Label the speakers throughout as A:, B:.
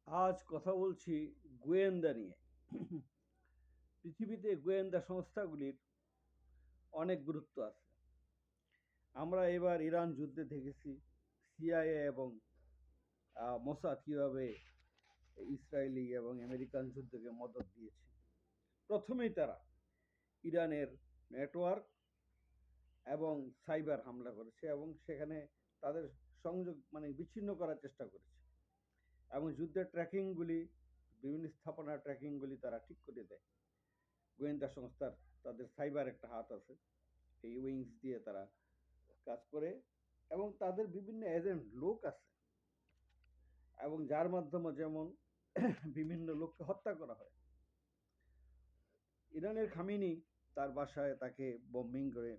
A: আজ কথা বলছি গোয়েন্দা নিয়ে। পৃথিবীতে গোয়েন্দা সংস্থাগুলির অনেক গুরুত্ব আছে। আমরা এবার ইরান যুদ্ধে দেখেছি সিআইএ এবং মোসাদ কীভাবে ইসরায়েলি এবং আমেরিকান যুদ্ধকে মদদ দিয়েছে। প্রথমেই তারা ইরানের নেটওয়ার্ক এবং সাইবার হামলা করেছে এবং সেখানে তাদের সংযোগ বিচ্ছিন্ন করার চেষ্টা করেছে এবং যুদ্ধের ট্র্যাকিংগুলি বিভিন্ন স্থাপনার ট্র্যাকিংগুলি তারা ঠিক করে দেয়। গোয়েন্দা সংস্থার তাদের সাইবার একটা হাত আছে, এই উইংস দিয়ে তারা কাজ করে এবং তাদের বিভিন্ন এজেন্ট লোক আছে এবং যার মাধ্যমে যেমন বিভিন্ন লোককে হত্যা করা হয়। ইরানের খামিনি তার বাসায় তাকে বম্বিং করে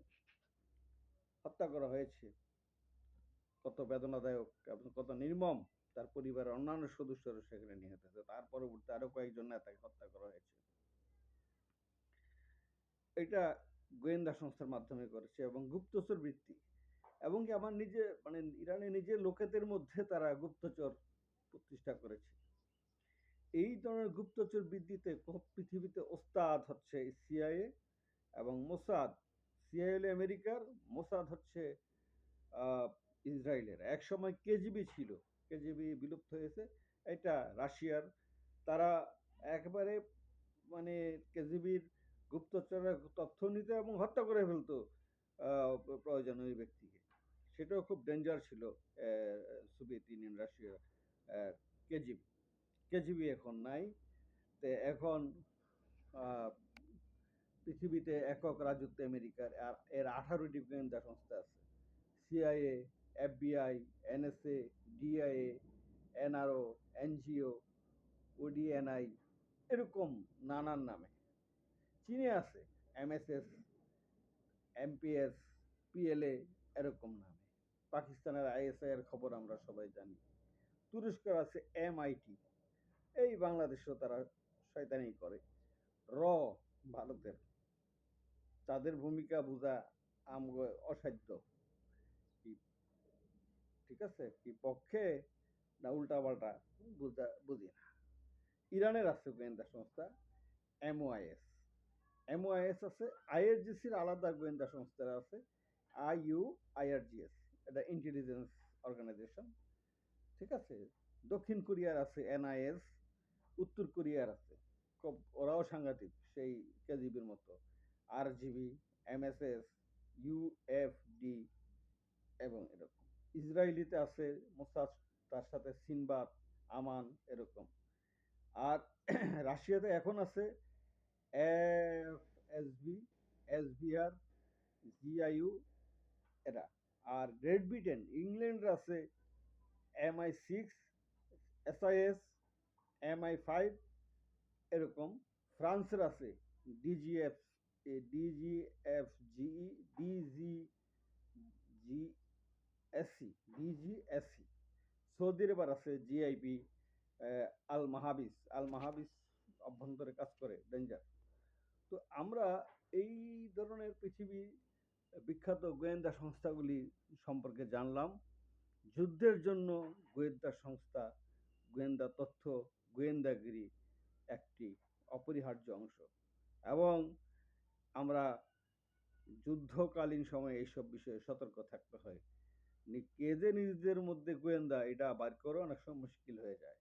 A: হত্যা করা হয়েছে। কত বেদনাদায়ক এবং কত নির্মম। তার পরিবারের অন্যান্য সদস্যরা সেখানে নিহত হয়েছে। তার পরবর্তী আরো কয়েকজন নেতাকে হত্যা করা হয়েছে। এটা গোয়েন্দা সংস্থার মাধ্যমে করেছে এবং গুপ্তচর বৃত্তি এবং কি আমার নিজে ইরানের নিজের লোকেদের মধ্যে তারা গুপ্তচর প্রতিষ্ঠা করেছে। এই ধরনের গুপ্তচর বৃদ্ধিতে পৃথিবীতে ওস্তাদ হচ্ছে সিআইএ এবং মোসাদ। সিআইএ আমেরিকার, মোসাদ হচ্ছে ইসরায়েলের। এক সময় কেজিবি ছিল, কেজিবি বিলুপ্ত হয়েছে। এটা রাশিয়ার। তারা একবারে কেজিবির গুপ্তচরের তথ্য নিত এবং হত্যা করে ফেলতো প্রয়োজনীয় ব্যক্তিকে। সেটাও খুব ডেঞ্জার ছিল Soviet union, Russia. KGB KGB এখন নাই। তো এখন পৃথিবীতে একক রাজত্ব আমেরিকার। আর এর 18টি গোয়েন্দা সংস্থা আছে: CIA, FBI, NSA, DIA, NRO, NGO, ODNI, এরকম নানান নামে। চীনে আছে এমএসএস, এমপিএস, পিএলএ, এরকম নামে। পাকিস্তানের আইএসআই এর খবর আমরা সবাই জানি। তুরস্কের আছে এমআইটি। এই বাংলাদেশেও তারা শয়তানি করে। র ভারতের, তাদের ভূমিকা বোঝা আমগো অসাধ্য। ঠিক আছে, কি পক্ষে না উল্টা পাল্টা বুঝি না। ইরানের আছে গোয়েন্দা সংস্থা এমওআইএস। এমওআইএস আছে। আইআরজিসির আলাদা গোয়েন্দা সংস্থা আছে, আইআরজিএস। এটা ইন্টেলিজেন্স অর্গানাইজেশন। ঠিক আছে। দক্ষিণ কোরিয়ার আছে এনআইএস। উত্তর কোরিয়ার আছে, খুব ওরাও সাংঘাতিক, সেই কেজিবির মতো। আরজিবি, এমএসএস, ইউএফডি এবং এরকম। ইসরায়েলিতে আছে মোসাদ, তার সাথে সিনবাদ, আমান, এরকম। আর রাশিয়াতে এখন আছে এফএসবি, এসবিআর, জিআইইউ, এরা। আর গ্রেট ব্রিটেন, ইংল্যান্ডের আছে MI6, SIS, MI5, এরকম। ফ্রান্সের আছে ডিজিএফ, ডিজিএফজিই, ডিজিএসসি। সৌদি আরবের আছে জিআইবি, আল মাহাবিস অভ্যন্তরে কাজ করে, ডেঞ্জার। তো আমরা এই ধরনের পৃথিবী বিখ্যাত গোয়েন্দা সংস্থাগুলি সম্পর্কে জানলাম। যুদ্ধের জন্য গোয়েন্দা সংস্থা, গোয়েন্দা তথ্য, গোয়েন্দাগিরি একটি অপরিহার্য অংশ এবং আমরা যুদ্ধকালীন সময়ে এইসব বিষয়ে সতর্ক থাকতে হয়। কে যে নিজেদের মধ্যে গোয়েন্দা এটা বার করা অনেক সময় মুশকিল হয়ে যায়।